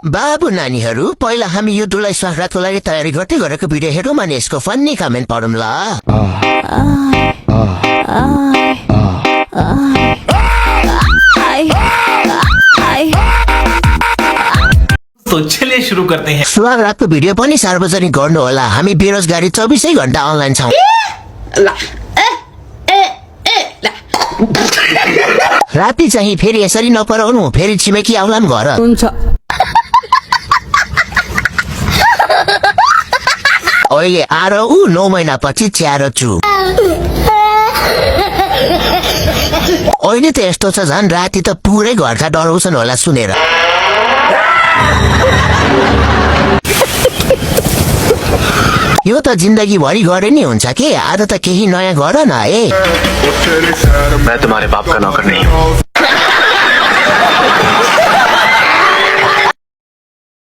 बाबु नानीहरू पहिला हामी यो जुलाई संक्रान्तको लागि तयारी गर्दै गरेको भिडियो हेरौँ अनि यसको फन्नी कमेन्ट पढौँ ल। तो चलिए शुरू करते हैं। सुहागरातको भिडियो पनि सार्वजनिक गर्नु होला। हामी बेरोजगारी 24 घण्टा अनलाइन छौं। राति चाहिँ फेरि यसरी नपराउनु, फेरि छिमेकी आउलान् घर। अहिले आएर 9 महिनापछि च्यारो छु। अहिले त यस्तो छ झन् राति त पुरै घरका डराउँछन् होला सुनेर। यो त जिन्दगी भरि गरे नि हुन्छ के, आज त केही नयाँ गर न ए। मैं तुम्हारे बाप का नौकर नहीं हूँ।